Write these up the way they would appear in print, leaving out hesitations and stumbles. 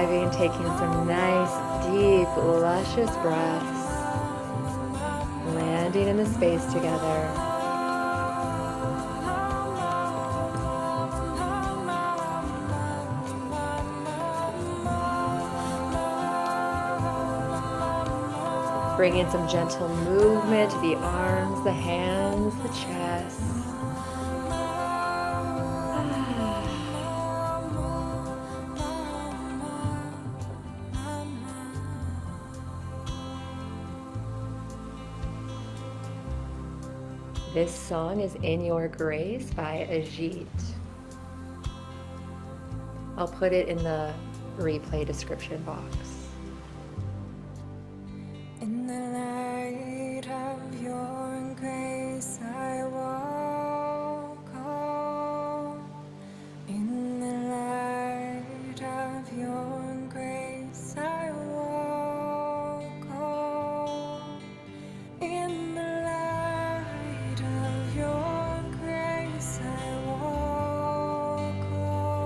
arriving, taking some nice, deep, luscious breaths, landing in the space together. Bring in some gentle movement to the arms, the hands, the chest. This song is In Your Grace by Ajit. I'll put it in the replay description box. In the light of your grace I walk on. In the light of your grace I walk on. In the light of your grace I walk on.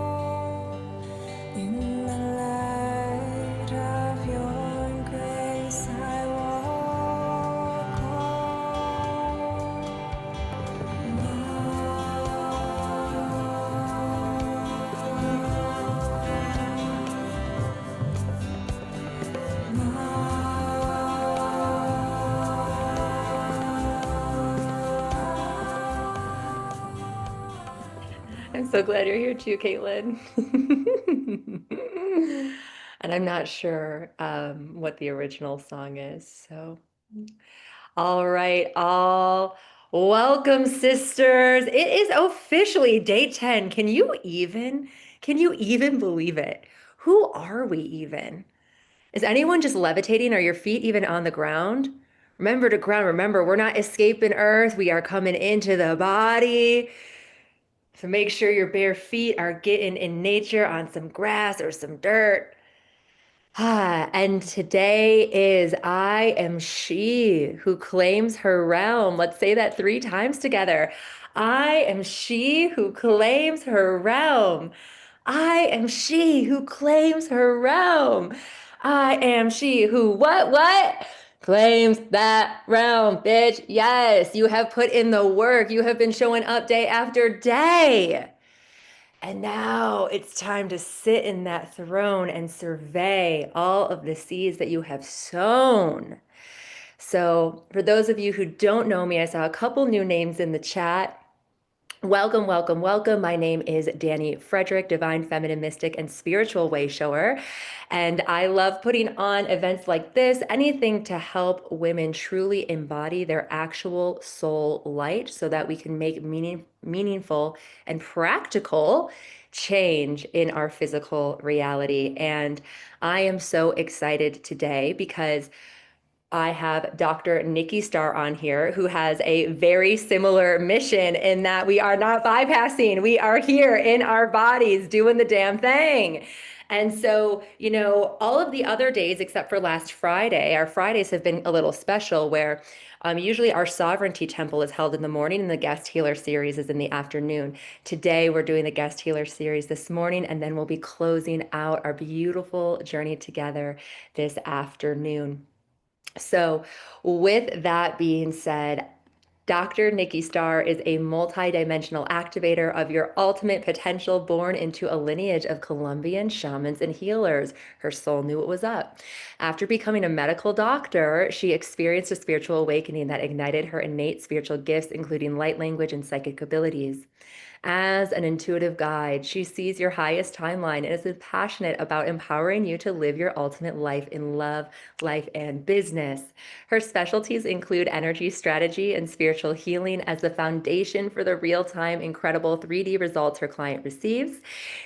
In the light of your grace I walk I'm so glad you're here too, Caitlin. And I'm not sure what the original song is. So, all right, all welcome, sisters. It is officially day 10. Can you even believe it? Who are we even? Is anyone just levitating? Are your feet even on the ground? Remember to ground. Remember, we're not escaping Earth. We are coming into the body. So make sure your bare feet are getting in nature on some grass or some dirt. And today is I am she who claims her realm. Let's say that 3 times together. I am she who claims her realm. I am she who claims her realm. I am she who what? Claims that realm, bitch. Yes, you have put in the work. You have been showing up day after day. And now it's time to sit in that throne and survey all of the seeds that you have sown. So, for those of you who don't know me, I saw a couple new names in the chat. Welcome, welcome, welcome. My name is Danny Frederick, Divine Feminine Mystic and Spiritual Way Shower. And I love putting on events like this, anything to help women truly embody their actual soul light so that we can make meaningful and practical change in our physical reality. And I am so excited today because I have Dr. Nikki Starr on here, who has a very similar mission in that we are not bypassing. We are here in our bodies doing the damn thing. And so, all of the other days, except for last Friday, our Fridays have been a little special where usually our sovereignty temple is held in the morning and the guest healer series is in the afternoon. Today, we're doing the guest healer series this morning, and then we'll be closing out our beautiful journey together this afternoon. So, with that being said, Dr. Nikki Starr is a multidimensional activator of your ultimate potential, born into a lineage of Colombian shamans and healers. Her soul knew what was up. After becoming a medical doctor, she experienced a spiritual awakening that ignited her innate spiritual gifts, including light language and psychic abilities. As an intuitive guide, she sees your highest timeline and is passionate about empowering you to live your ultimate life in love, life, and business. Her specialties include energy strategy and spiritual healing as the foundation for the real-time, incredible 3D results her client receives.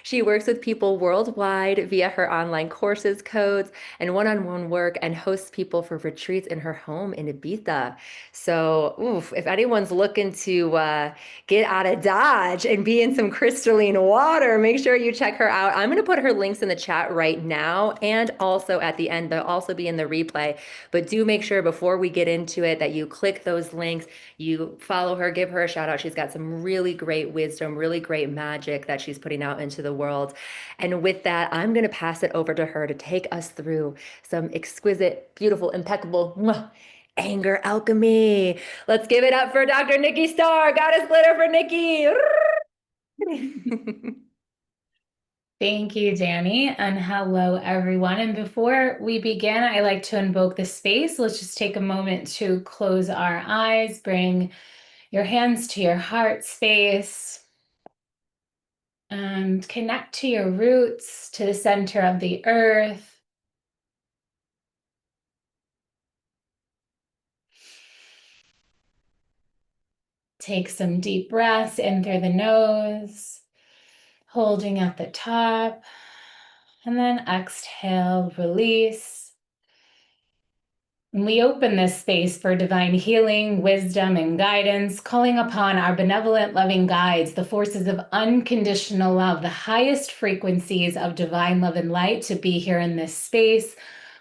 She works with people worldwide via her online courses, codes, and one-on-one work, and hosts people for retreats in her home in Ibiza. So, if anyone's looking to get out of Dodge, watch and be in some crystalline water, make sure you check her out. I'm going to put her links in the chat right now and also at the end. They'll also be in the replay. But do make sure before we get into it that you click those links, you follow her, give her a shout out. She's got some really great wisdom, really great magic that she's putting out into the world. And with that, I'm going to pass it over to her to take us through some exquisite, beautiful, impeccable anger alchemy. Let's give it up for Dr. Nikki Starr. Goddess glitter for Nikki. Thank you, Danny, and hello, everyone. And before we begin, I like to invoke the space. Let's just take a moment to close our eyes, bring your hands to your heart space, and connect to your roots, to the center of the earth. Take some deep breaths in through the nose, holding at the top, and then exhale, release. And we open this space for divine healing, wisdom, and guidance, calling upon our benevolent, loving guides, the forces of unconditional love, the highest frequencies of divine love and light to be here in this space,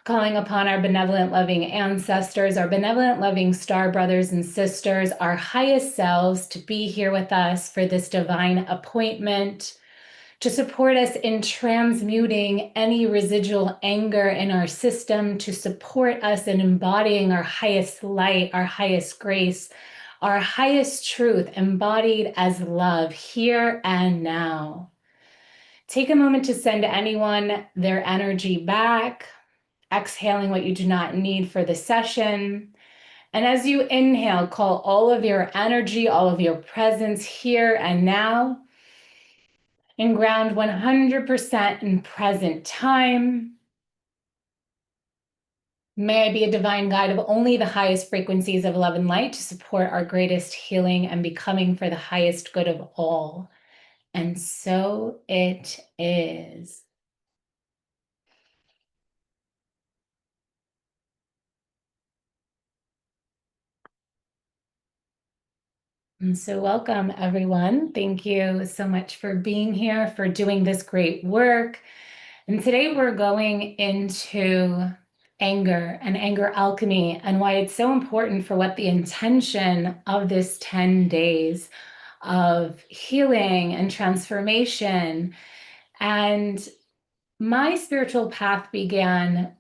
calling upon our benevolent, loving ancestors, our benevolent, loving star brothers and sisters, our highest selves to be here with us for this divine appointment, to support us in transmuting any residual anger in our system, to support us in embodying our highest light, our highest grace, our highest truth embodied as love here and now. Take a moment to send anyone their energy back, exhaling what you do not need for the session. And as you inhale, call all of your energy, all of your presence here and now, and ground 100% in present time. May I be a divine guide of only the highest frequencies of love and light to support our greatest healing and becoming for the highest good of all. And so it is. And so welcome, everyone. Thank you so much for being here, for doing this great work. And today we're going into anger and anger alchemy and why it's so important for what the intention of this 10 days of healing and transformation. And my spiritual path began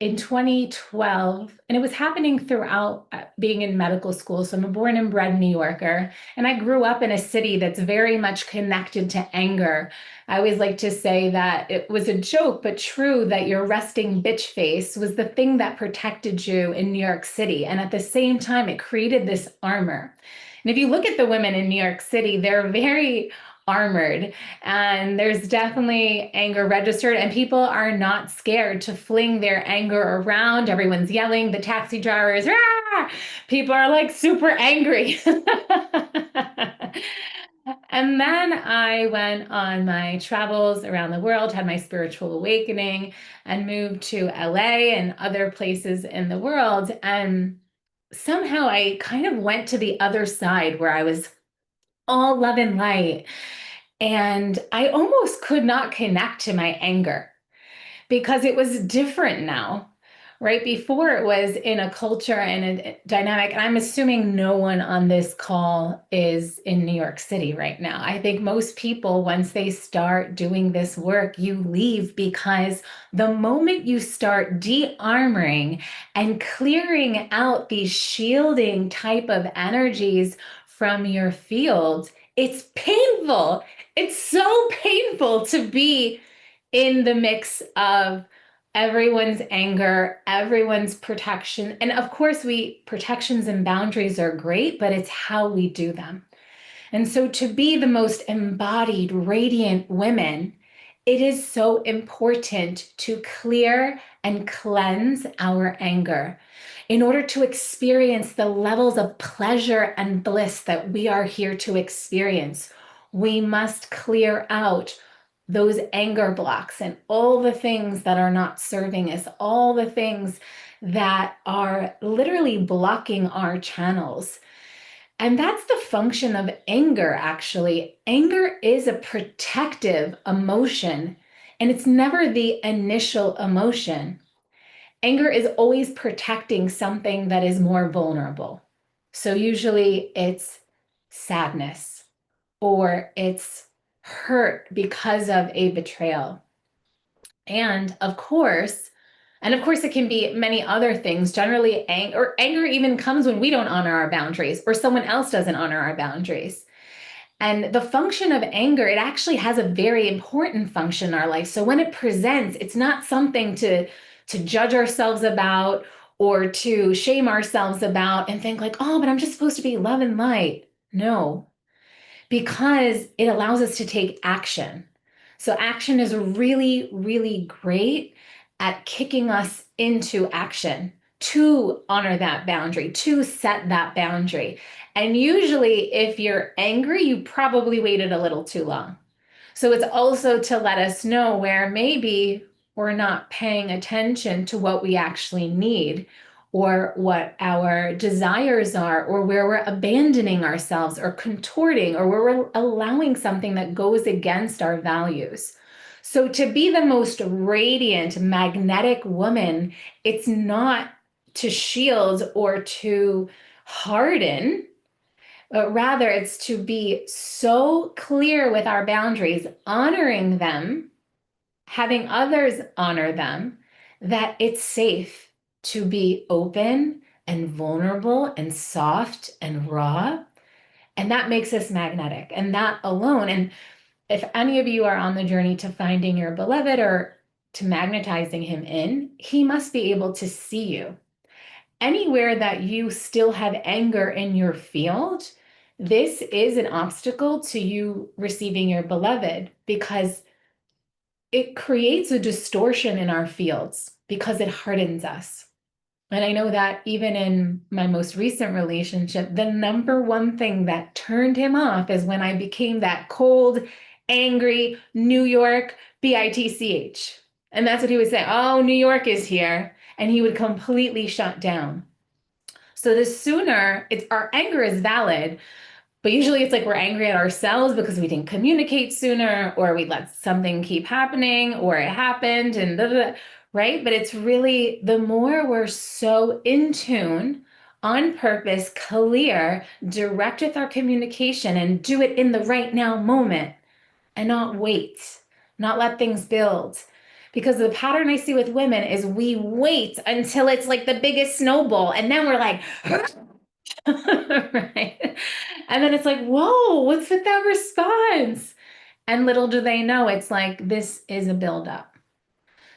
in 2012, and it was happening throughout being in medical school. So I'm a born and bred New Yorker, and I grew up in a city that's very much connected to anger. I always like to say that it was a joke, but true, that your resting bitch face was the thing that protected you in New York City. And at the same time, it created this armor. And if you look at the women in New York City, they're very armored, and there's definitely anger registered, and people are not scared to fling their anger around. Everyone's yelling, the taxi drivers, "Rah!" People are like super angry. And then I went on my travels around the world, had my spiritual awakening, and moved to LA and other places in the world. And somehow I kind of went to the other side where I was all love and light. And I almost could not connect to my anger because it was different now. Right before, it was in a culture and a dynamic. And I'm assuming no one on this call is in New York City right now. I think most people, once they start doing this work, you leave, because the moment you start de-armoring and clearing out these shielding type of energies from your field, it's painful. It's so painful to be in the mix of everyone's anger, everyone's protection. And of course, protections and boundaries are great, but it's how we do them. And so to be the most embodied, radiant women, it is so important to clear and cleanse our anger in order to experience the levels of pleasure and bliss that we are here to experience. We must clear out those anger blocks and all the things that are not serving us, all the things that are literally blocking our channels. And that's the function of anger, actually. Anger is a protective emotion, and it's never the initial emotion. Anger is always protecting something that is more vulnerable. So usually it's sadness or it's hurt because of a betrayal. And of course, it can be many other things. Generally, anger even comes when we don't honor our boundaries or someone else doesn't honor our boundaries. And the function of anger, it actually has a very important function in our life. So when it presents, it's not something to judge ourselves about or to shame ourselves about and think like, oh, but I'm just supposed to be love and light. No, because it allows us to take action. So action is really, really great at kicking us into action to honor that boundary, to set that boundary. And usually, if you're angry, you probably waited a little too long. So it's also to let us know where maybe we're not paying attention to what we actually need or what our desires are, or where we're abandoning ourselves or contorting, or where we're allowing something that goes against our values. So, to be the most radiant, magnetic woman, it's not to shield or to harden, but rather it's to be so clear with our boundaries, honoring them, having others honor them, that it's safe to be open and vulnerable and soft and raw. And that makes us magnetic, and that alone. And if any of you are on the journey to finding your beloved or to magnetizing him in, he must be able to see you. Anywhere that you still have anger in your field, this is an obstacle to you receiving your beloved, because it creates a distortion in our fields because it hardens us. And I know that even in my most recent relationship, the number one thing that turned him off is when I became that cold, angry New York bitch. And that's what he would say. Oh, New York is here. And he would completely shut down. So the sooner our anger is valid, but usually it's like we're angry at ourselves because we didn't communicate sooner, or we let something keep happening, or it happened and blah, blah, blah, right? But it's really the more we're so in tune, on purpose, clear, direct with our communication, and do it in the right now moment and not wait, not let things build. Because the pattern I see with women is we wait until it's like the biggest snowball, and then we're like, right? And then it's like, whoa, what's with that response? And little do they know, it's like this is a buildup.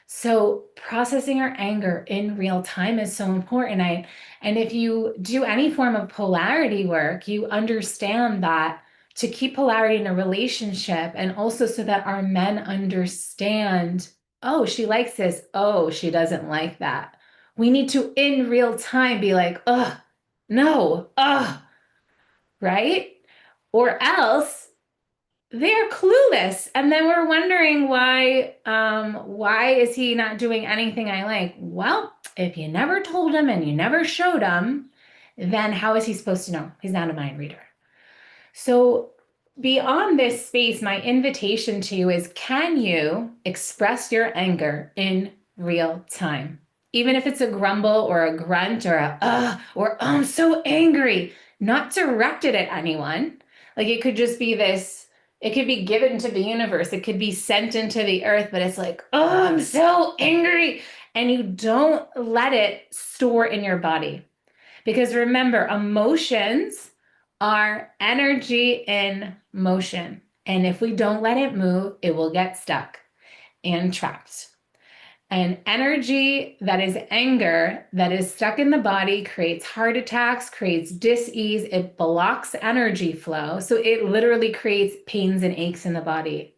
So processing our anger in real time is so important. And if you do any form of polarity work, you understand that to keep polarity in a relationship, and also so that our men understand, oh, she likes this, oh, she doesn't like that. We need to, in real time, be like, oh, no, right? Or else they're clueless, and then we're wondering why is he not doing anything I like? Well, if you never told him and you never showed him, then how is he supposed to know? He's not a mind reader. So beyond this space, my invitation to you is, can you express your anger in real time? Even if it's a grumble or a grunt or or oh, I'm so angry, not directed at anyone. Like it could just be this, it could be given to the universe, it could be sent into the earth, but it's like, oh, I'm so angry. And you don't let it store in your body. Because remember, emotions are energy in motion. And if we don't let it move, it will get stuck and trapped. And energy that is anger, that is stuck in the body, creates heart attacks, creates dis-ease, it blocks energy flow. So it literally creates pains and aches in the body.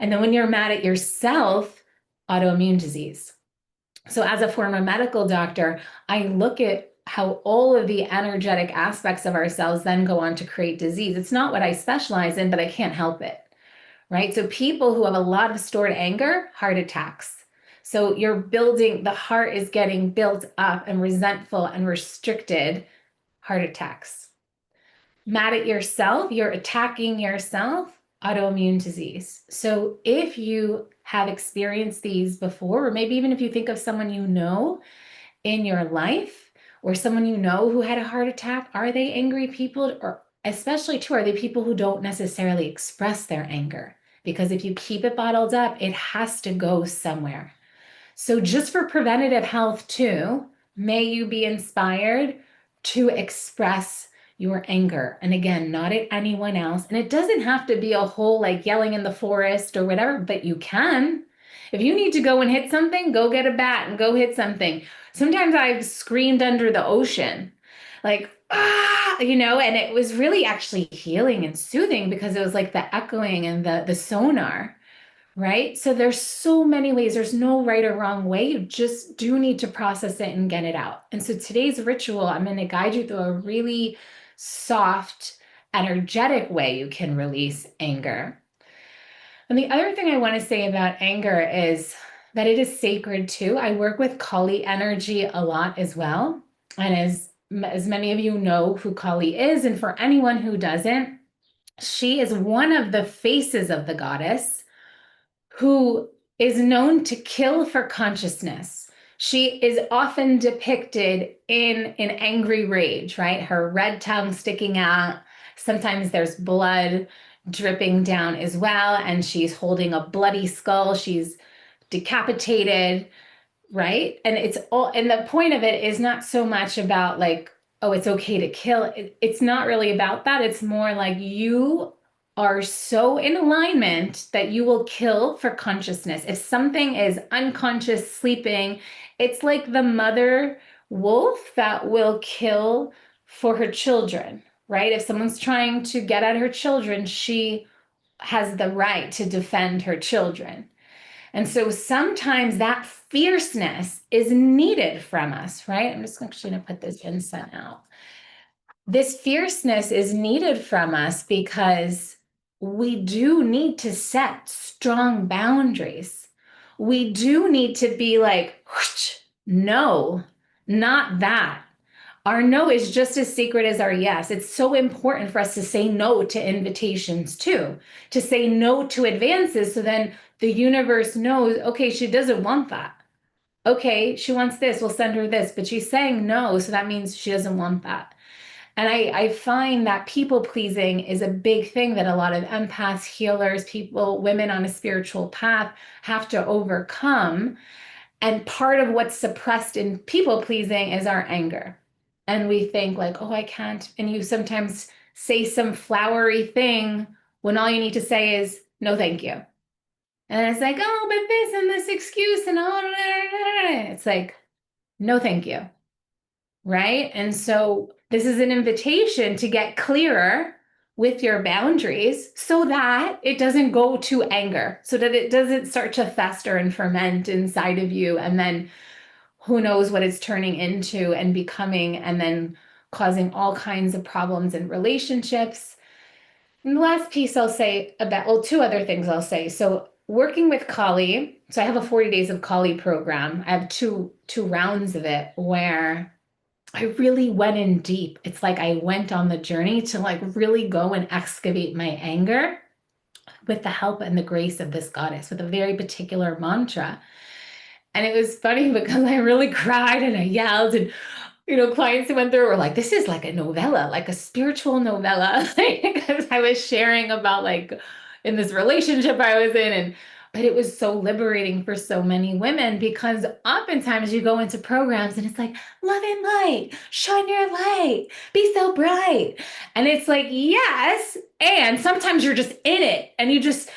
And then when you're mad at yourself, autoimmune disease. So as a former medical doctor, I look at how all of the energetic aspects of ourselves then go on to create disease. It's not what I specialize in, but I can't help it, right? So people who have a lot of stored anger, heart attacks. So you're building, the heart is getting built up and resentful and restricted, heart attacks. mad at yourself, you're attacking yourself, autoimmune disease. So if you have experienced these before, or maybe even if you think of someone you know in your life or someone you know who had a heart attack, are they angry people? Or especially too, are they people who don't necessarily express their anger? Because if you keep it bottled up, it has to go somewhere. So just for preventative health too, may you be inspired to express your anger. And again, not at anyone else. And it doesn't have to be a whole like yelling in the forest or whatever, but you can. If you need to go and hit something, go get a bat and go hit something. Sometimes I've screamed under the ocean, like, ah, and it was really actually healing and soothing because it was like the echoing and the sonar. Right? So there's so many ways. There's no right or wrong way. You just do need to process it and get it out. And so today's ritual, I'm going to guide you through a really soft, energetic way you can release anger. And the other thing I want to say about anger is that it is sacred too. I work with Kali energy a lot as well. And as many of you know who Kali is, and for anyone who doesn't, she is one of the faces of the goddess who is known to kill for consciousness. She is often depicted in an angry rage, right? Her red tongue sticking out. Sometimes there's blood dripping down as well, and she's holding a bloody skull. She's decapitated, right? And it's all, and the point of it is not so much about like, oh, it's okay to kill. It's not really about that. It's more like you are so in alignment that you will kill for consciousness. If something is unconscious, sleeping, it's like the mother wolf that will kill for her children, right? If someone's trying to get at her children, she has the right to defend her children. And so sometimes that fierceness is needed from us, right? I'm just actually going to put this incense out. This fierceness is needed from us because we do need to set strong boundaries. We do need to be like, no, not that. Our no is just as secret as our yes. It's so important for us to say no to invitations too, to say no to advances. So then the universe knows, okay, she doesn't want that. Okay, she wants this, we'll send her this, but she's saying no. So that means she doesn't want that. And I find that people pleasing is a big thing that a lot of empaths, healers, people, women on a spiritual path have to overcome. And part of what's suppressed in people pleasing is our anger. And we think like, oh, I can't. And you sometimes say some flowery thing when all you need to say is, no, thank you. And it's like, oh, but this and this excuse and all, it's like, no, thank you. Right? And so this is an invitation to get clearer with your boundaries so that it doesn't go to anger, so that it doesn't start to fester and ferment inside of you. And then who knows what it's turning into and becoming, and then causing all kinds of problems in relationships. And the last piece I'll say about, well, two other things I'll say. So working with Kali, so I have a 40 days of Kali program. I have two rounds of it where I really went in deep. It's like I went on the journey to like really go and excavate my anger with the help and the grace of this goddess with a very particular mantra. And it was funny because I really cried and I yelled, and clients who went through were like, this is like a novella, like a spiritual novella. Because I was sharing about like in this relationship I was in, but it was so liberating for so many women, because oftentimes you go into programs and it's like, love and light, shine your light, be so bright. And it's like, yes. And sometimes you're just in it and you just,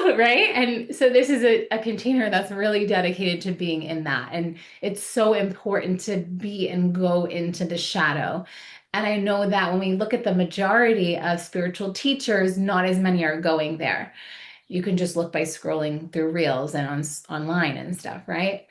right? And so this is a container that's really dedicated to being in that. And it's so important to be and go into the shadow. And I know that when we look at the majority of spiritual teachers, not as many are going there. You can just look by scrolling through reels and online and stuff, right?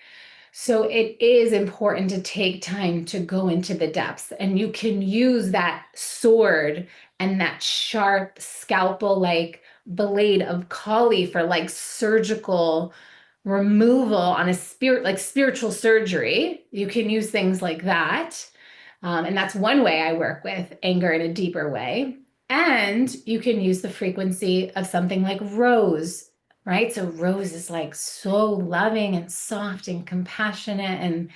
So it is important to take time to go into the depths, and you can use that sword and that sharp scalpel-like blade of Kali for like surgical removal on a spirit, like spiritual surgery. You can use things like that. And that's one way I work with anger in a deeper way. And you can use the frequency of something like rose, right? So rose is like so loving and soft and compassionate, and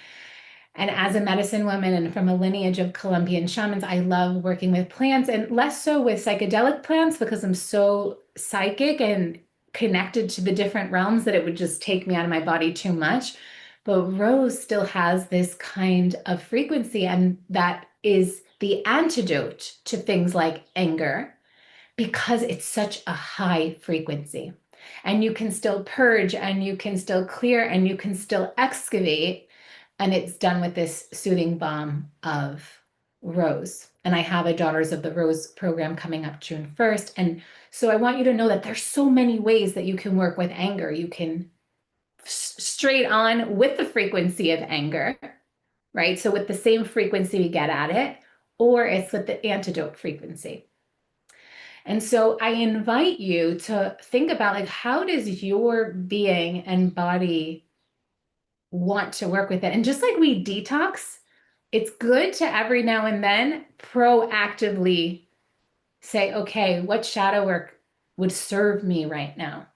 as a medicine woman and from a lineage of Colombian shamans, I love working with plants, and less so with psychedelic plants because I'm so psychic and connected to the different realms that it would just take me out of my body too much. But rose still has this kind of frequency, and that is the antidote to things like anger because it's such a high frequency. And you can still purge, and you can still clear, and you can still excavate, and it's done with this soothing balm of rose. And I have a Daughters of the Rose program coming up June 1st. And so I want you to know that there's so many ways that you can work with anger. You can straight on with the frequency of anger, right? So with the same frequency we get at it, or it's with the antidote frequency. And so I invite you to think about, like, how does your being and body want to work with it? And just like we detox, it's good to every now and then proactively say, okay, what shadow work would serve me right now?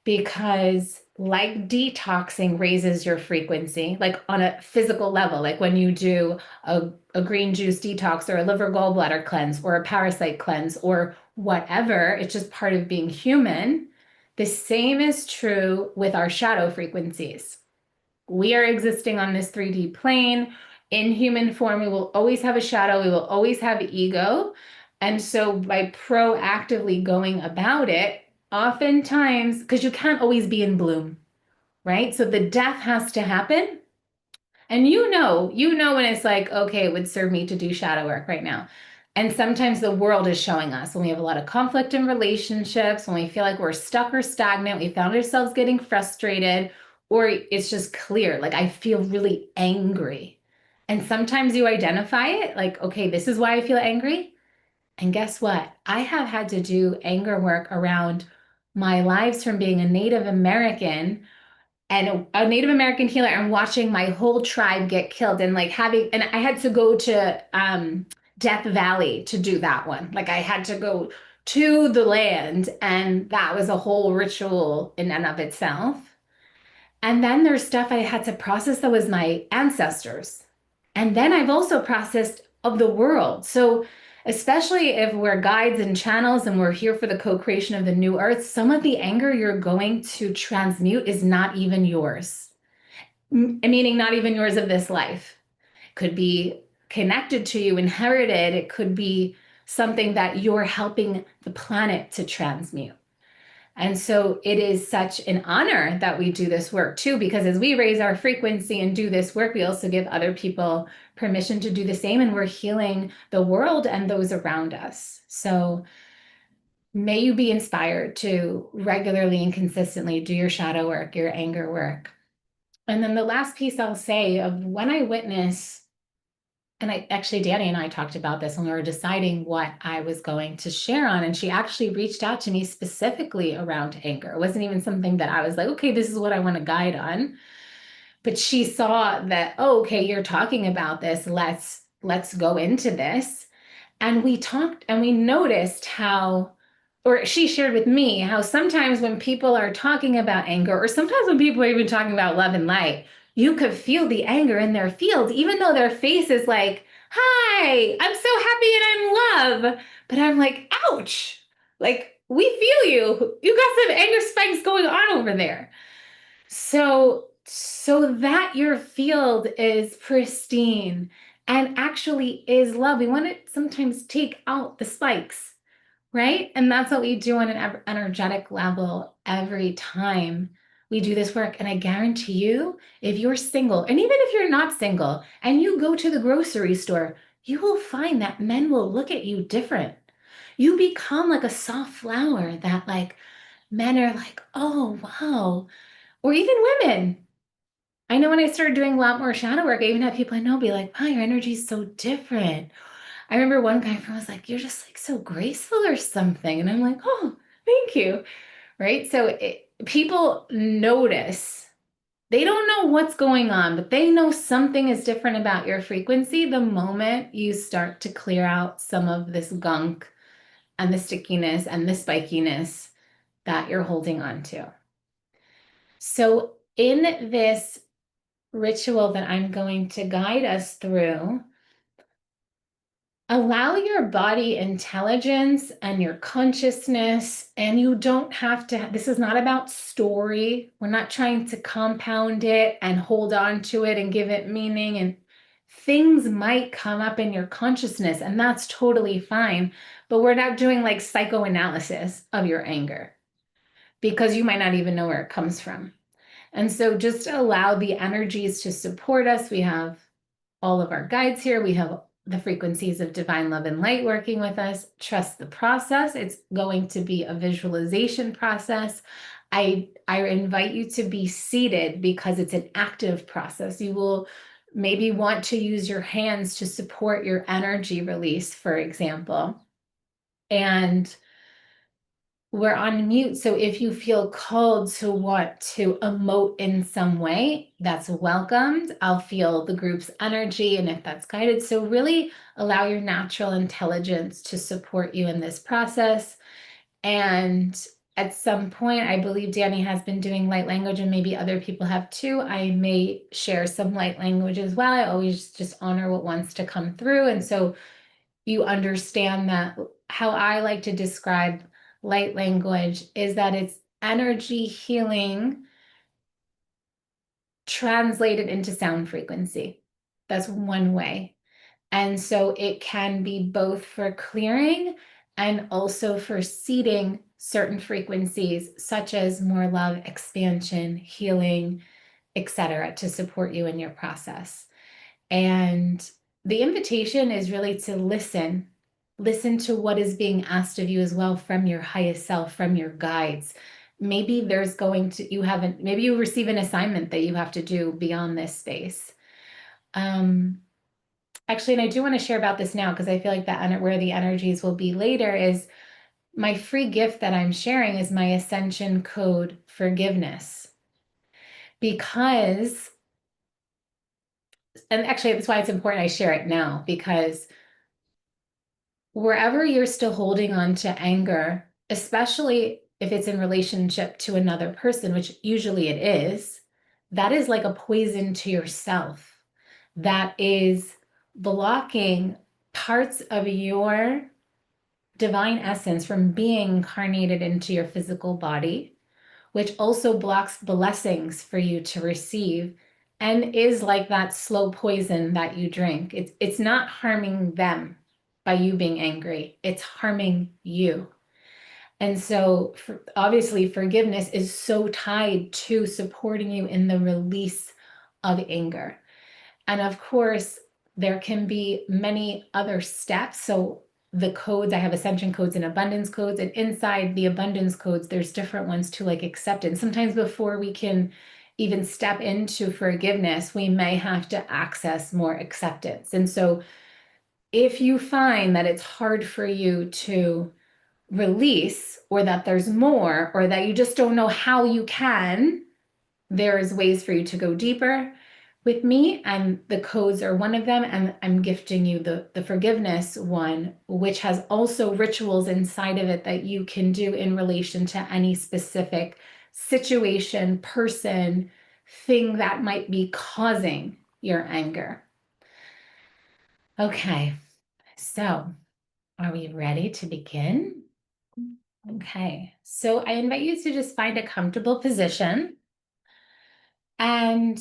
Because like detoxing raises your frequency, like on a physical level, like when you do a green juice detox or a liver gallbladder cleanse or a parasite cleanse or whatever, it's just part of being human. The same is true with our shadow frequencies. We are existing on this 3D plane in human form. We will always have a shadow. We will always have ego. And so by proactively going about it, oftentimes, because you can't always be in bloom, right? So the death has to happen. And when it's like, okay, it would serve me to do shadow work right now. And sometimes the world is showing us when we have a lot of conflict in relationships, when we feel like we're stuck or stagnant, we found ourselves getting frustrated, or it's just clear, like I feel really angry. And sometimes you identify it like, okay, this is why I feel angry. And guess what? I have had to do anger work around my lives from being a Native American and a Native American healer and watching my whole tribe get killed and and I had to go to Death Valley to do that one. Like I had to go to the land, and that was a whole ritual in and of itself. And then there's stuff I had to process that was my ancestors. And then I've also processed of the world. So especially if we're guides and channels and we're here for the co-creation of the new earth, some of the anger you're going to transmute is not even yours. Meaning not even yours of this life. It could be connected to you, inherited. It could be something that you're helping the planet to transmute. And so it is such an honor that we do this work too, because as we raise our frequency and do this work, we also give other people permission to do the same, and we're healing the world and those around us. So may you be inspired to regularly and consistently do your shadow work, your anger work. And then the last piece I'll say of when I witness, and Danny and I talked about this when we were deciding what I was going to share on. And she actually reached out to me specifically around anger. It wasn't even something that I was like, okay, this is what I want to guide on. But she saw that, oh, okay, you're talking about this. Let's go into this. And we talked and we noticed how, or she shared with me how sometimes when people are talking about anger, or sometimes when people are even talking about love and light, you could feel the anger in their fields, even though their face is like, hi, I'm so happy and I'm love. But I'm like, ouch, like we feel you. You got some anger spikes going on over there. So that your field is pristine and actually is love. We want to sometimes take out the spikes, right? And that's what we do on an energetic level every time we do this work. And I guarantee you, if you're single, and even if you're not single, and you go to the grocery store, you will find that men will look at you different. You become like a soft flower that like men are like, oh, wow. Or even women. I know when I started doing a lot more shadow work, I even had people I know be like, wow, your energy is so different. I remember one guy from was like, you're just like so graceful or something. And I'm like, oh, thank you. Right. So people notice They don't know what's going on, but they know something is different about your frequency the moment you start to clear out some of this gunk and the stickiness and the spikiness that you're holding on to. So in this ritual that I'm going to guide us through, allow your body intelligence and your consciousness, and you don't have to, this is not about story. We're not trying to compound it and hold on to it and give it meaning, and things might come up in your consciousness, and that's totally fine. But we're not doing like psychoanalysis of your anger because you might not even know where it comes from. And so just allow the energies to support us. We have all of our guides here. We have the frequencies of divine love and light working with us. Trust the process. It's going to be a visualization process. I invite you to be seated because it's an active process. You will maybe want to use your hands to support your energy release, for example. And we're on mute, so if you feel called to want to emote in some way, that's welcomed. I'll feel the group's energy, and if that's guided. So really allow your natural intelligence to support you in this process. And at some point, I believe Danny has been doing light language, and maybe other people have too. I may share some light language as well. I always just honor what wants to come through. And so you understand that how I like to describe light language is that it's energy healing translated into sound frequency. That's one way. And so it can be both for clearing and also for seeding certain frequencies, such as more love, expansion, healing, etc., to support you in your process. And the invitation is really to listen to what is being asked of you as well from your highest self, from your guides. Maybe there's going to, maybe you receive an assignment that you have to do beyond this space. Actually, and I do want to share about this now because I feel like that where the energies will be later is my free gift that I'm sharing is my Ascension Code Forgiveness. Because, and actually that's why it's important I share it now, because wherever you're still holding on to anger, especially if it's in relationship to another person, which usually it is, that is like a poison to yourself. That is blocking parts of your divine essence from being incarnated into your physical body, which also blocks blessings for you to receive and is like that slow poison that you drink. It's not harming them by you being angry. It's harming you. And so obviously forgiveness is so tied to supporting you in the release of anger. And of course, there can be many other steps. So the codes, I have ascension codes and abundance codes, and inside the abundance codes, there's different ones too, like acceptance. Sometimes before we can even step into forgiveness, we may have to access more acceptance. And so if you find that it's hard for you to release, or that there's more, or that you just don't know how you can, there's ways for you to go deeper with me, and the codes are one of them. And I'm gifting you the forgiveness one, which has also rituals inside of it that you can do in relation to any specific situation, person, thing that might be causing your anger. Okay, so are we ready to begin? Okay, so I invite you to just find a comfortable position, and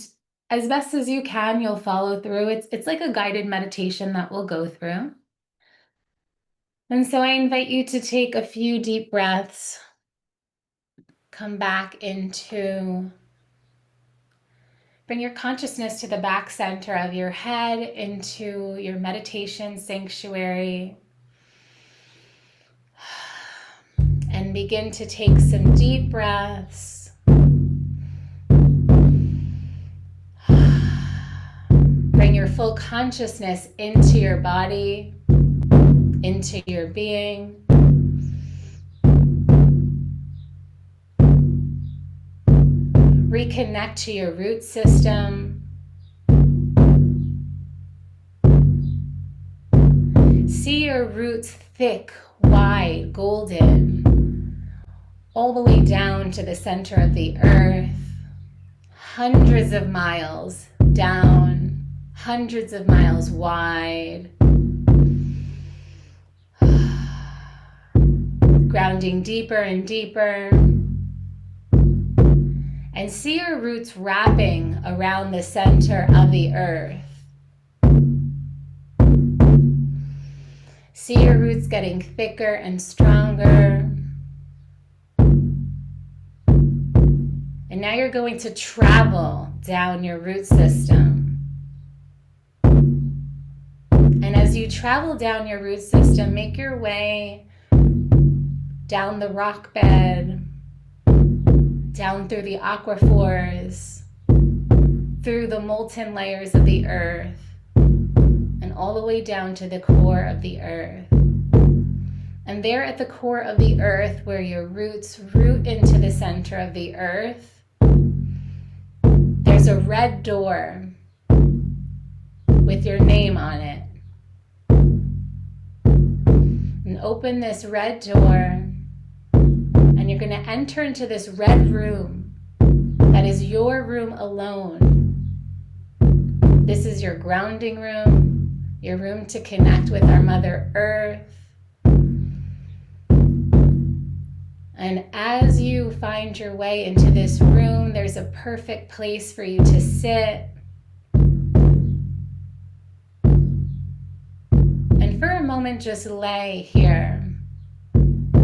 as best as you can, you'll follow through. It's like a guided meditation that we'll go through. And so I invite you to take a few deep breaths, come back bring your consciousness to the back center of your head, into your meditation sanctuary, and begin to take some deep breaths. Bring your full consciousness into your body, into your being. Reconnect to your root system. See your roots thick, wide, golden, all the way down to the center of the earth, hundreds of miles down, hundreds of miles wide. Grounding deeper and deeper. And see your roots wrapping around the center of the earth. See your roots getting thicker and stronger. And now you're going to travel down your root system. And as you travel down your root system, make your way down the rock bed, down through the aquifers, through the molten layers of the earth, and all the way down to the core of the earth. And there at the core of the earth, where your roots root into the center of the earth, there's a red door with your name on it. And open this red door, and you're going to enter into this red room that is your room alone. This is your grounding room, your room to connect with our Mother Earth. And as you find your way into this room, there's a perfect place for you to sit. And for a moment, just lay here,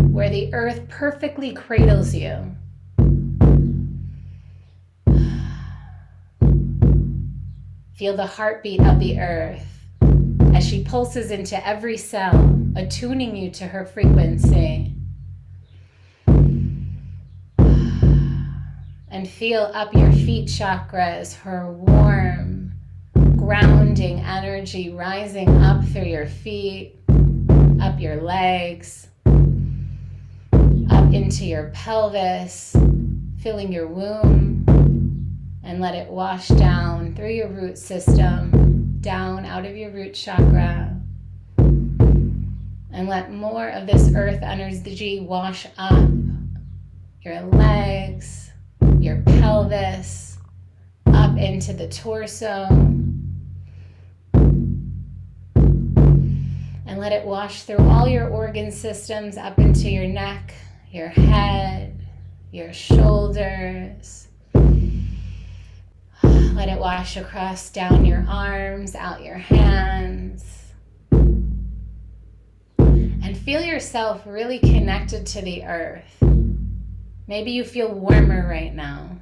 where the earth perfectly cradles you. Feel the heartbeat of the earth as she pulses into every cell, attuning you to her frequency. And feel up your feet chakras, her warm, grounding energy rising up through your feet, up your legs, up into your pelvis, filling your womb, and let it wash down through your root system, down out of your root chakra. And let more of this earth energy wash up your legs, your pelvis, up into the torso. And let it wash through all your organ systems, up into your neck, your head, your shoulders. Let it wash across down your arms, out your hands. And feel yourself really connected to the earth. Maybe you feel warmer right now.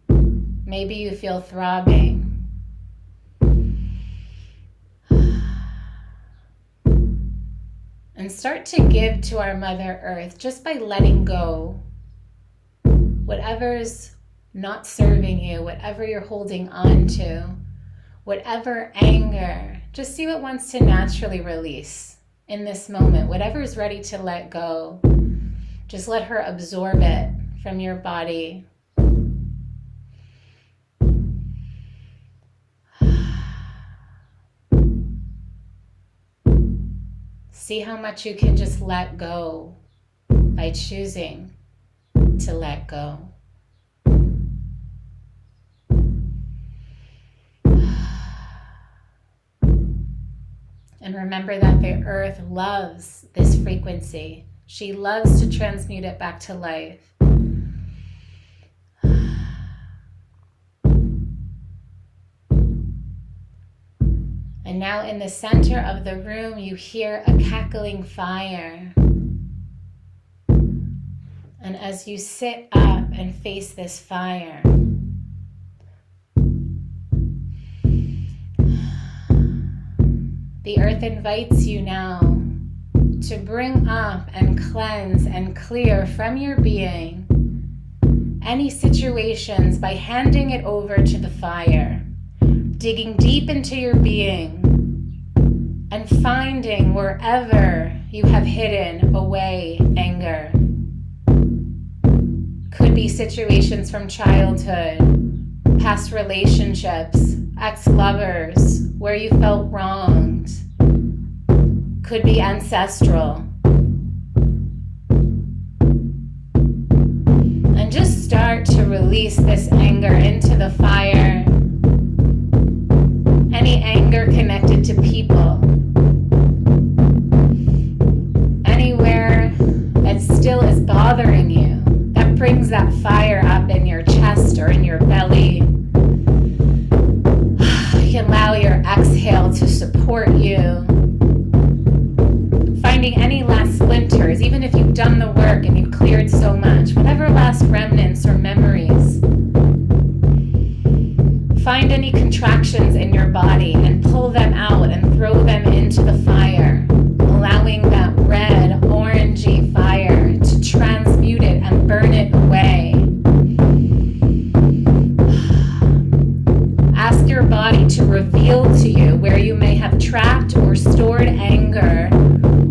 Maybe you feel throbbing. And start to give to our Mother Earth just by letting go whatever's not serving you, whatever you're holding on to, whatever anger. Just see what wants to naturally release in this moment. Whatever's ready to let go, just let her absorb it from your body. See how much you can just let go by choosing to let go. And remember that the earth loves this frequency. She loves to transmute it back to life. And now in the center of the room, you hear a cackling fire. And as you sit up and face this fire, the earth invites you now to bring up and cleanse and clear from your being any situations by handing it over to the fire, digging deep into your being and finding wherever you have hidden away anger. Could could be situations from childhood, past relationships, ex-lovers, where you felt wronged. Could be ancestral. And just start to release this anger into the fire. Any anger connected to people. Anywhere that still is bothering you, that brings that fire up in your chest or in your belly. You can allow your exhale to support you. Finding any last splinters, even if you've done the work and you've cleared so much, whatever last remnants or memories. Find any contractions in your body and pull them out and throw them into the fire, allowing that red, orangey fire to transmute it and burn it away. Ask your body to reveal to you where you may have trapped or stored anger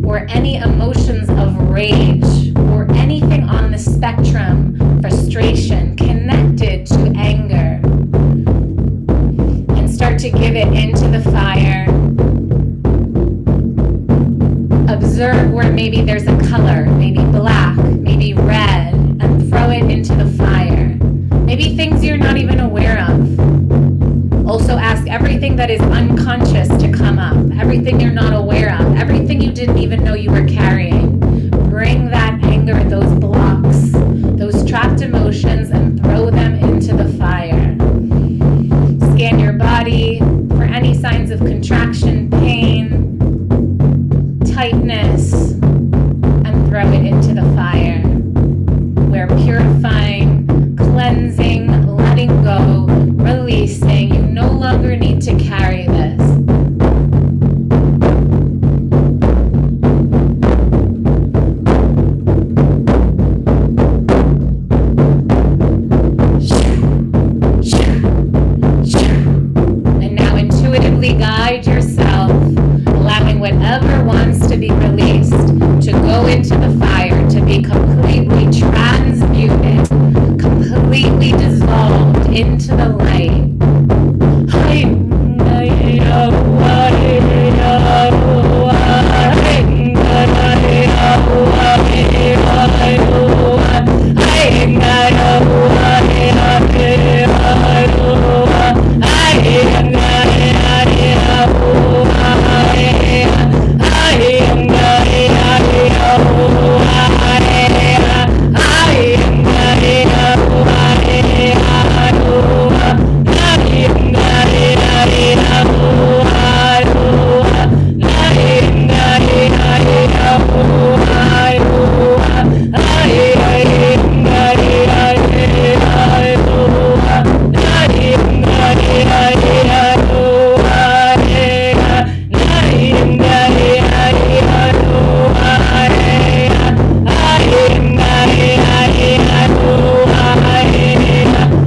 or any emotions of rage or anything on the spectrum, frustration connected to anger. And start to give it into the fire. Observe where maybe there's a color, maybe black, maybe red, and throw it into the fire. Maybe things you're not even aware of. Also ask everything that is unconscious to come up, everything you're not aware of, everything you didn't even know you were carrying. Bring that anger, those blocks, those trapped emotions, and throw them into the fire. Scan your body for any signs of contraction, pain, tightness, and throw it into the fire. Where purifying, cleansing, letting go, releasing, you no longer need to carry this. And now intuitively guide yourself, allowing whatever wants to be released to go into the fire, to be completely transmuted, completely dissolved into the light.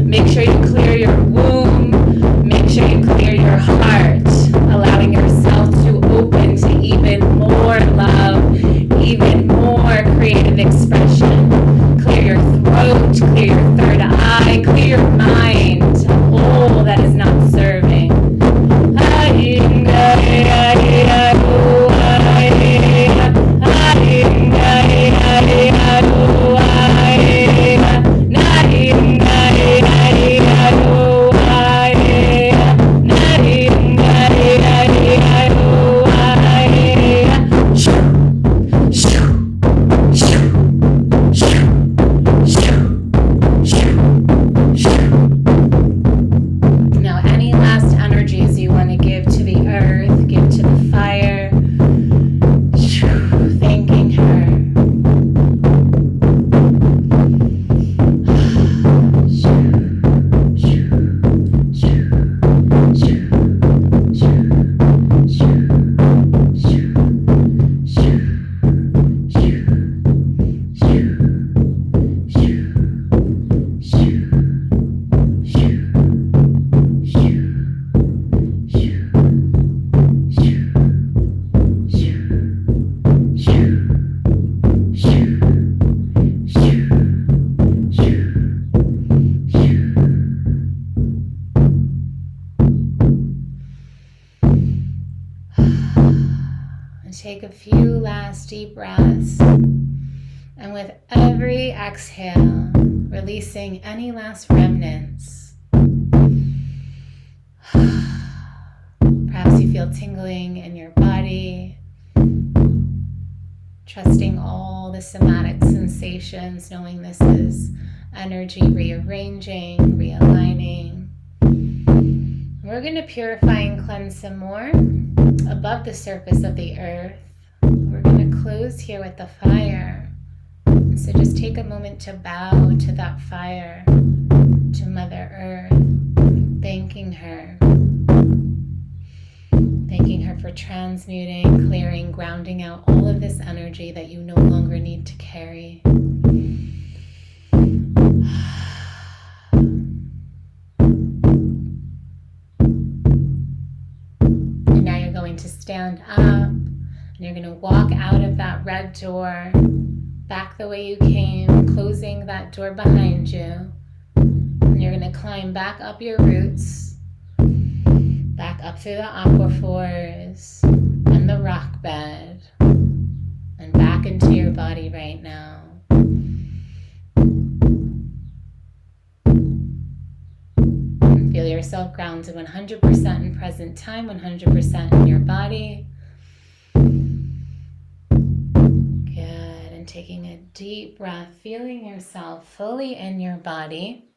Make sure you clear your womb. Make sure you clear your heart, allowing yourself to open to even more love, even more creative expression. Clear your throat, clear your third eye, clear your mind of all that is not serving. Shoo. take a few last deep breaths. And with every exhale, releasing any last remnants. Perhaps you feel tingling in your body, trusting all the somatic sensations, knowing this is energy rearranging, realigning. We're going to purify and cleanse some more above the surface of the earth. We're going to close here with the fire. So just take a moment to bow to that fire, to Mother Earth, thanking her for transmuting, clearing, grounding out all of this energy that you no longer need to carry. And now you're going to stand up, and you're going to walk out of that red door, back the way you came, closing that door behind you. And you're going to climb back up your roots, back up through the aquifers and the rock bed, and back into your body right now. Feel yourself grounded 100% in present time, 100% in your body. Taking a deep breath, feeling yourself fully in your body.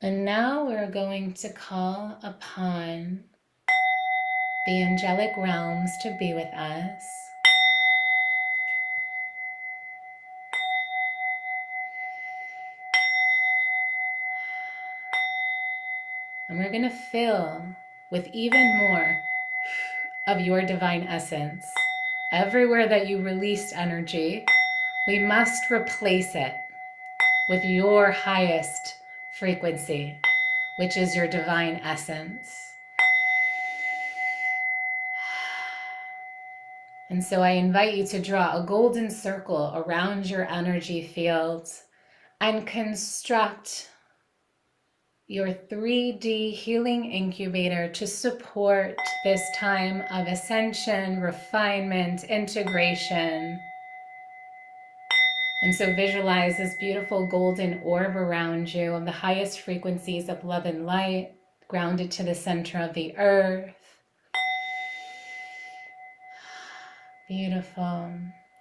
And now we're going to call upon the angelic realms to be with us. And we're going to fill with even more of your divine essence. Everywhere that you released energy, we must replace it with your highest frequency, which is your divine essence. And so I invite you to draw a golden circle around your energy field and construct your 3D healing incubator to support this time of ascension, refinement, integration. And so visualize this beautiful golden orb around you of the highest frequencies of love and light, grounded to the center of the earth. Beautiful.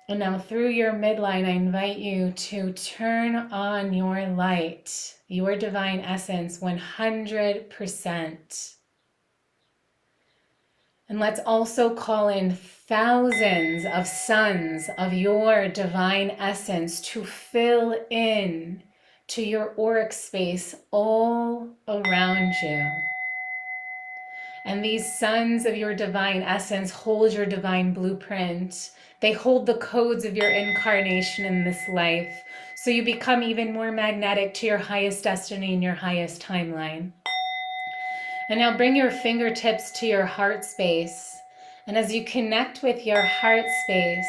And now through your midline, I invite you to turn on your light, your divine essence, 100%. And let's also call in thousands of suns of your divine essence to fill in to your auric space all around you. And these suns of your divine essence hold your divine blueprint. They hold the codes of your incarnation in this life, so you become even more magnetic to your highest destiny and your highest timeline. And now bring your fingertips to your heart space. And as you connect with your heart space,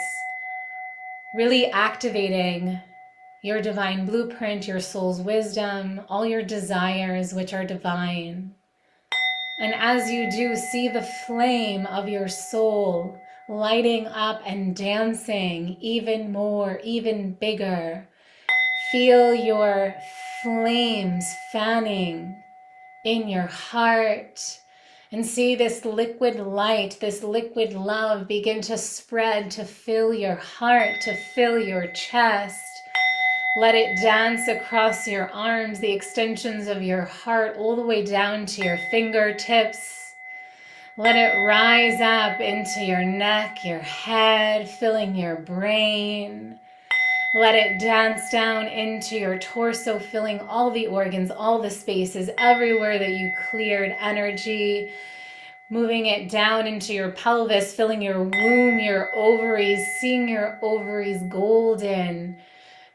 really activating your divine blueprint, your soul's wisdom, all your desires, which are divine. And as you do, see the flame of your soul lighting up and dancing even more, even bigger. Feel your flames fanning in your heart, and see this liquid light, this liquid love begin to spread, to fill your heart, to fill your chest. Let it dance across your arms, the extensions of your heart, all the way down to your fingertips. Let it rise up into your neck, your head, filling your brain. Let it dance down into your torso, filling all the organs, all the spaces, everywhere that you cleared energy. Moving it down into your pelvis, filling your womb, your ovaries, seeing your ovaries golden,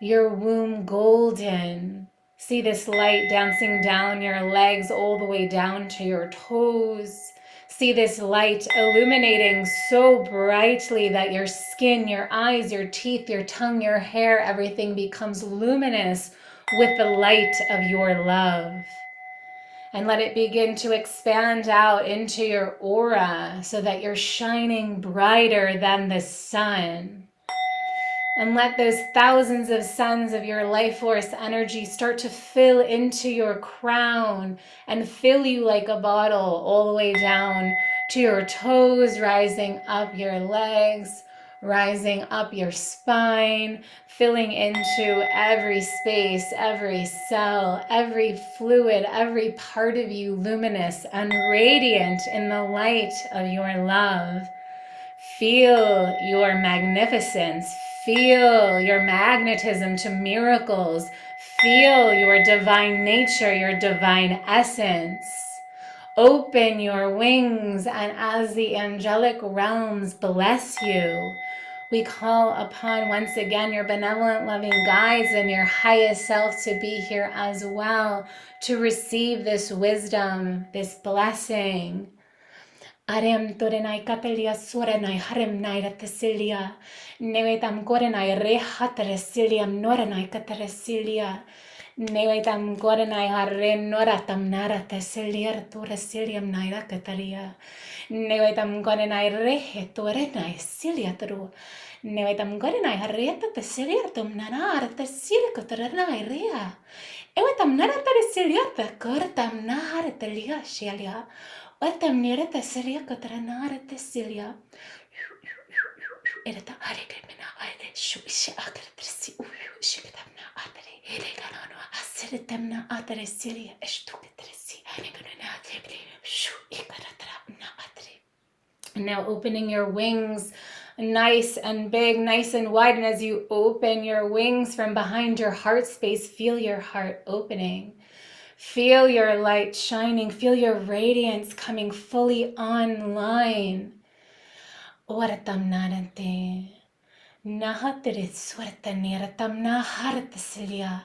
your womb golden. See this light dancing down your legs all the way down to your toes. See this light illuminating so brightly that your skin, your eyes, your teeth, your tongue, your hair, everything becomes luminous with the light of your love. And let it begin to expand out into your aura so that you're shining brighter than the sun. And let those thousands of suns of your life force energy start to fill into your crown and fill you like a bottle all the way down to your toes, rising up your legs, rising up your spine, filling into every space, every cell, every fluid, every part of you luminous and radiant in the light of your love. Feel your magnificence. Feel your magnetism to miracles. Feel your divine nature, your divine essence. Open your wings, and as the angelic realms bless you, we call upon once again your benevolent, loving guides and your highest self to be here as well to receive this wisdom, this blessing. Arem torenai katelia sorenai harem naira tesilia. Nevetam gorenai rehat resiliam norenai kateresilia. Nevetam gorenai harre noratam nara tesiliar to resiliam naira kataria. Nevetam gorenai rehe torenai silia tru. Nevetam gorenai harreta tesilia tum nanar tesilia koterenai rea. Evetam nara tesilia te kortam nahar telia shelia. Otam nere tesilia koterenare tesilia. Ereta arekemena ade shuisha akretrisi shikatamna adere ereganano aseretamna adere silia estuketrisi aneganana tebri shu ikaratramna adere. Now opening your wings nice and big, nice and wide, and as you open your wings from behind your heart space, feel your heart opening. Feel your light shining. Feel your radiance coming fully online. Oratam narante. Nahatrit suerta niratam nahartasilia.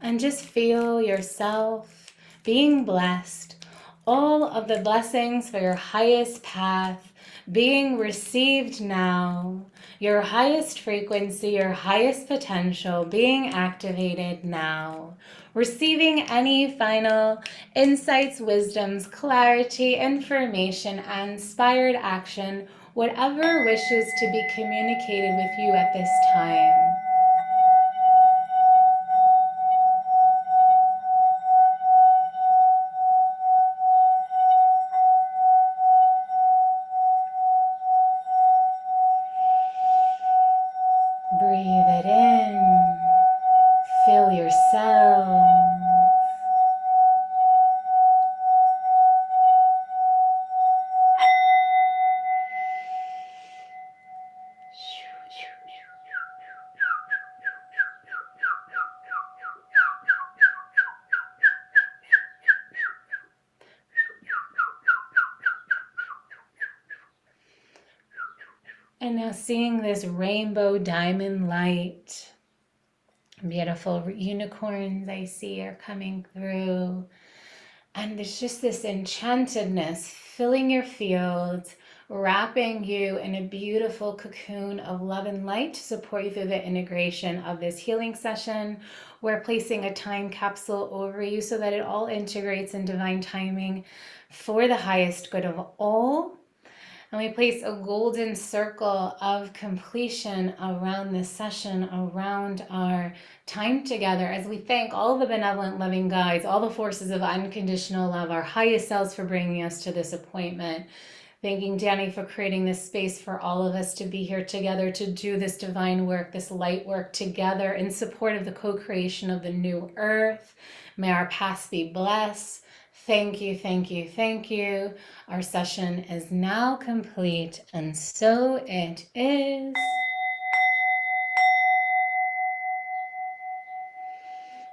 And just feel yourself being blessed. All of the blessings for your highest path being received now. Your highest frequency, your highest potential being activated now. Receiving any final insights, wisdoms, clarity, information, and inspired action, whatever wishes to be communicated with you at this time. Breathe it in. Fill your cells. And now seeing this rainbow diamond light. Beautiful unicorns I see are coming through. And there's just this enchantedness filling your field wrapping you in a beautiful cocoon of love and light to support you through the integration of this healing session. We're placing a time capsule over you so that it all integrates in divine timing for the highest good of all. And we place a golden circle of completion around this session, around our time together, as we thank all the benevolent, loving guides, all the forces of unconditional love, our highest selves for bringing us to this appointment. Thanking Danny for creating this space for all of us to be here together to do this divine work, this light work together in support of the co-creation of the new earth. May our paths be blessed. Thank you, thank you, thank you. Our session is now complete, and so it is.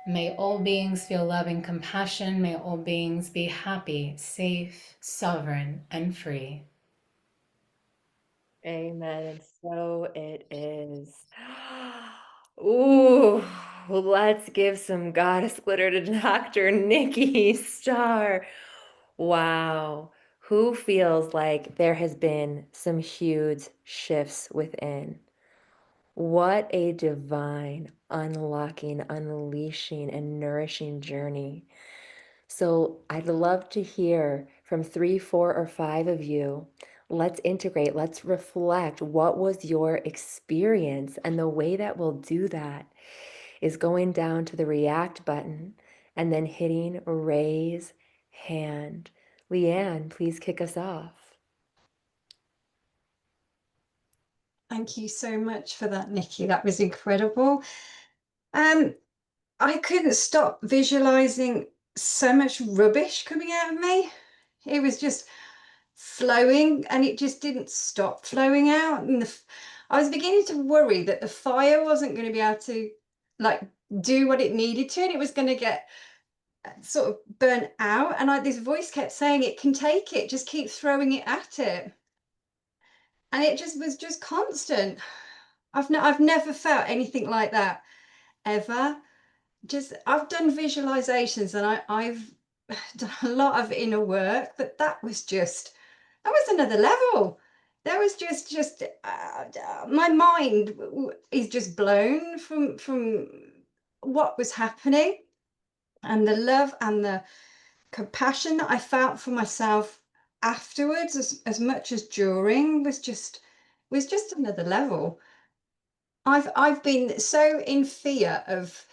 May all beings feel love and compassion. May all beings be happy, safe, sovereign, and free. Amen. And so it is. Ooh, let's give some goddess glitter to Dr. Nikki Starr. Wow. Who feels like there has been some huge shifts within? What a divine unlocking, unleashing, and nourishing journey. So I'd love to hear from 3, 4, or 5 of you. Let's integrate, let's reflect. What was your experience? And the way that we'll do that is going down to the react button and then hitting raise hand. Leanne, please kick us off. Thank you so much for that, Nikki. That was incredible. I couldn't stop visualizing so much rubbish coming out of me. It was just flowing and it just didn't stop flowing out. And I was beginning to worry that the fire wasn't going to be able to like do what it needed to, and it was going to get sort of burnt out. And this voice kept saying, it can take it, just keep throwing it at it. And it just was just constant. I've never felt anything like that ever. Just I've done visualizations and I've done a lot of inner work, but that was another level. That was just my mind is just blown from what was happening, and the love and the compassion that I felt for myself afterwards, as much as during, was just another level. I've been so in fear of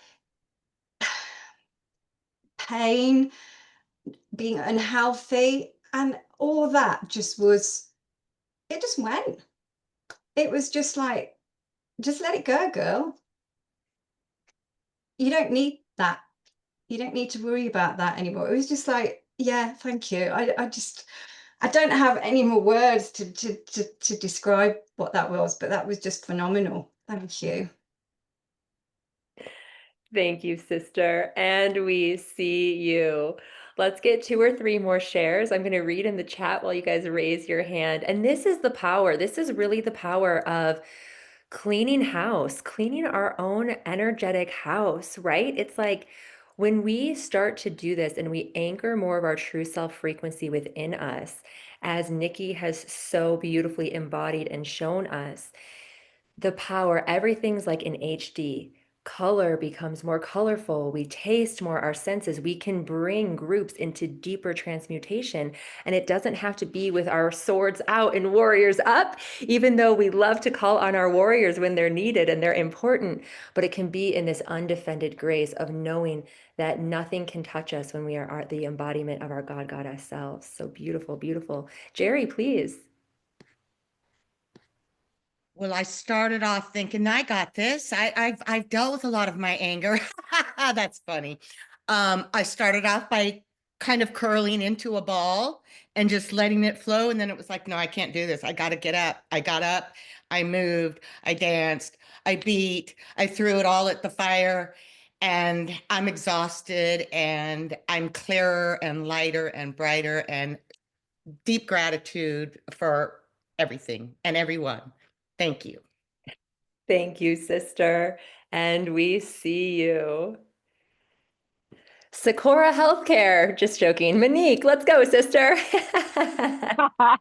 pain, being unhealthy, and all that it just went. It was just like, just let it go, girl. You don't need that. You don't need to worry about that anymore. It was just like, yeah, thank you. I don't have any more words to describe what that was, but that was just phenomenal. Thank you. Thank you, sister. And we see you. Let's get 2 or 3 more shares. I'm going to read in the chat while you guys raise your hand. And this is the power. This is really the power of cleaning house, cleaning our own energetic house, right? It's like when we start to do this and we anchor more of our true self frequency within us, as Nikki has so beautifully embodied and shown us, the power, everything's like in HD. Color becomes more colorful. We taste more our senses. We can bring groups into deeper transmutation. And it doesn't have to be with our swords out and warriors up, even though we love to call on our warriors when they're needed and they're important. But it can be in this undefended grace of knowing that nothing can touch us when we are the embodiment of our God, Goddess selves. So beautiful, beautiful. Jerry, please. Well, I started off thinking I got this. I've dealt with a lot of my anger. That's funny. I started off by kind of curling into a ball and just letting it flow. And then it was like, no, I can't do this. I got to get up. I got up, I moved, I danced, I beat, I threw it all at the fire. And I'm exhausted and I'm clearer and lighter and brighter, and deep gratitude for everything and everyone. Thank you. Thank you, sister. And we see you. Sakura Healthcare. Just joking. Monique, let's go, sister. Ah,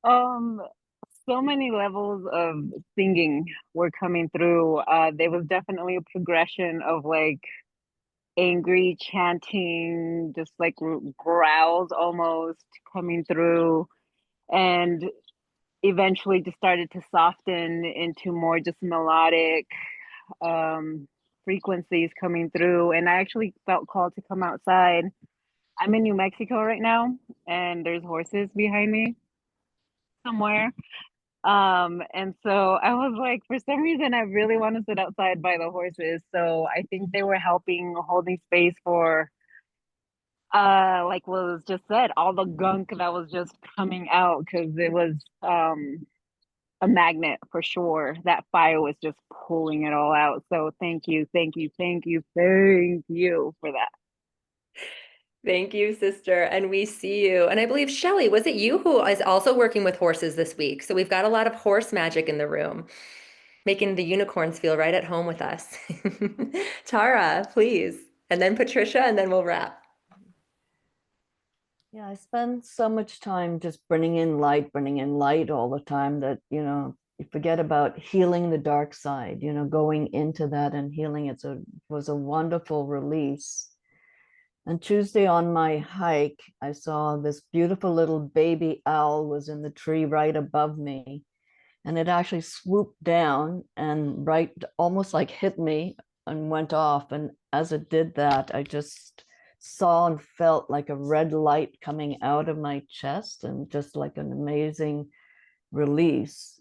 Um, so many levels of singing were coming through. There was definitely a progression of like angry chanting, just like growls almost coming through, and eventually just started to soften into more just melodic um frequencies coming through. And I actually felt called to come outside. I'm in New Mexico right now, and there's horses behind me somewhere. And so I was like, for some reason, I really want to sit outside by the horses. So I think they were helping holding space for, like what was just said, all the gunk that was just coming out because it was a magnet for sure. That fire was just pulling it all out. So thank you, thank you, thank you, thank you for that. Thank you, sister. And we see you. And I believe, Shelly, was it you who is also working with horses this week? So we've got a lot of horse magic in the room, making the unicorns feel right at home with us. Tara, please. And then Patricia, and then we'll wrap. Yeah, I spend so much time just bringing in light all the time that, you forget about healing the dark side, going into that and healing it. So it was a wonderful release. And Tuesday on my hike, I saw this beautiful little baby owl was in the tree right above me. And it actually swooped down and right almost like hit me and went off. And as it did that, I just saw and felt like a red light coming out of my chest and just like an amazing release.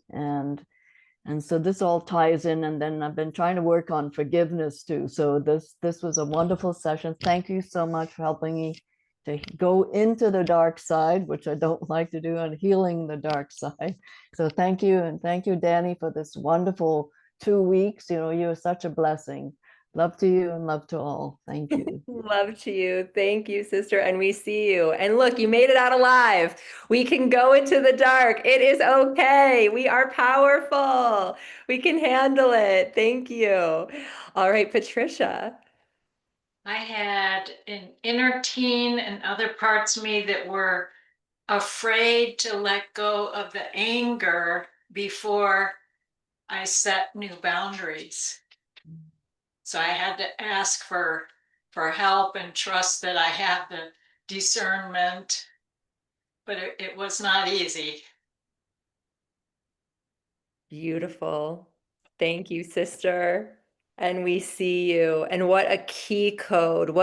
And so this all ties in, and then I've been trying to work on forgiveness too. So this was a wonderful session. Thank you so much for helping me to go into the dark side, which I don't like to do, and healing the dark side. So thank you, and thank you, Danny, for this wonderful 2 weeks. You're such a blessing. Love to you and love to all. Thank you. Love to you. Thank you, sister. And we see you. And look, you made it out alive. We can go into the dark. It is okay. We are powerful. We can handle it. Thank you. All right, Patricia. I had an inner teen and other parts of me that were afraid to let go of the anger before I set new boundaries. So I had to ask for help and trust that I have the discernment, but it was not easy. Beautiful. Thank you, sister. And we see you. And what a key code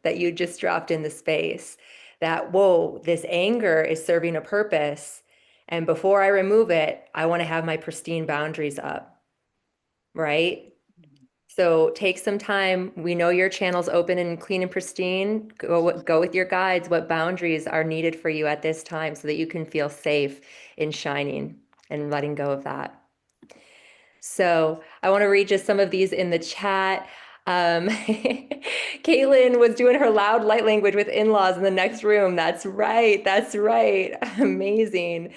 that you just dropped in the space. That, whoa, this anger is serving a purpose. And before I remove it, I want to have my pristine boundaries up, right? So take some time. We know your channel's open and clean and pristine. Go with your guides. What boundaries are needed for you at this time so that you can feel safe in shining and letting go of that. So I want to read just some of these in the chat. Caitlin was doing her loud light language with in-laws in the next room. That's right. That's right. Amazing.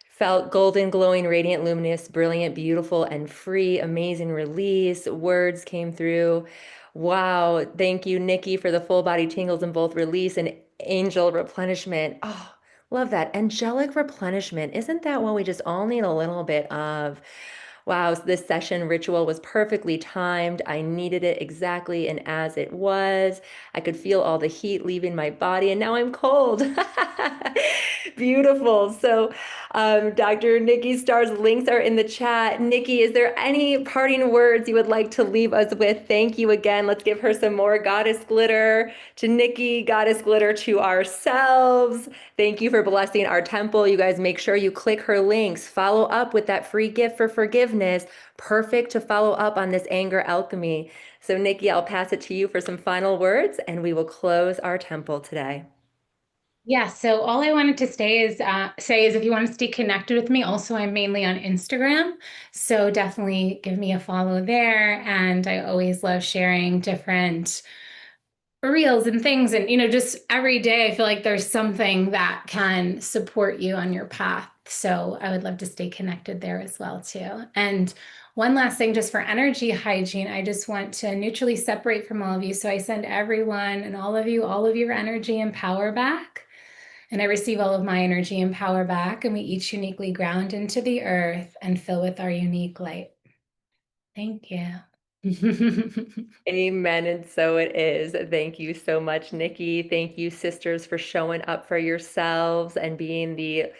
Felt golden, glowing, radiant, luminous, brilliant, beautiful, and free. Amazing release. Words came through. Wow. Thank you, Nikki, for the full body tingles in both release and angel replenishment. Oh, love that. Angelic replenishment. Isn't that what we just all need a little bit of? Wow, this session ritual was perfectly timed. I needed it exactly and as it was. I could feel all the heat leaving my body, and now I'm cold. Beautiful. So, Dr. Nikki Starr's links are in the chat. Nikki, is there any parting words you would like to leave us with? Thank you again. Let's give her some more goddess glitter to Nikki, goddess glitter to ourselves. Thank you for blessing our temple. You guys make sure you click her links. Follow up with that free gift for forgiveness. Perfect to follow up on this anger alchemy. So Nikki, I'll pass it to you for some final words and we will close our temple today. Yeah, so all I wanted to say is if you want to stay connected with me, also I'm mainly on Instagram, so definitely give me a follow there. And I always love sharing different reels and things, and just every day I feel like there's something that can support you on your path. So I would love to stay connected there as well too. And One last thing, just for energy hygiene, I just want to neutrally separate from all of you. So I send everyone and all of you, all of your energy and power back. And I receive all of my energy and power back. And we each uniquely ground into the earth and fill with our unique light. Thank you. Amen. And so it is. Thank you so much, Nikki. Thank you, sisters, for showing up for yourselves and being the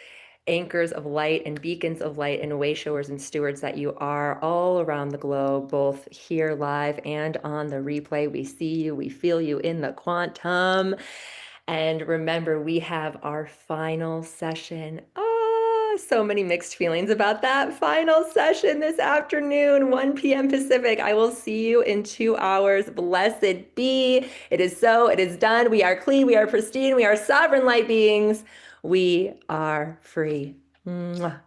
anchors of light and beacons of light and way showers and stewards that you are all around the globe, both here live and on the replay. We see you, we feel you in the quantum. And remember, we have our final session. So many mixed feelings about that final session this afternoon, 1 p.m. Pacific. I will see you in 2 hours. Blessed be. It is so. It is done. We are clean. We are pristine. We are sovereign light beings. We are free. Mwah.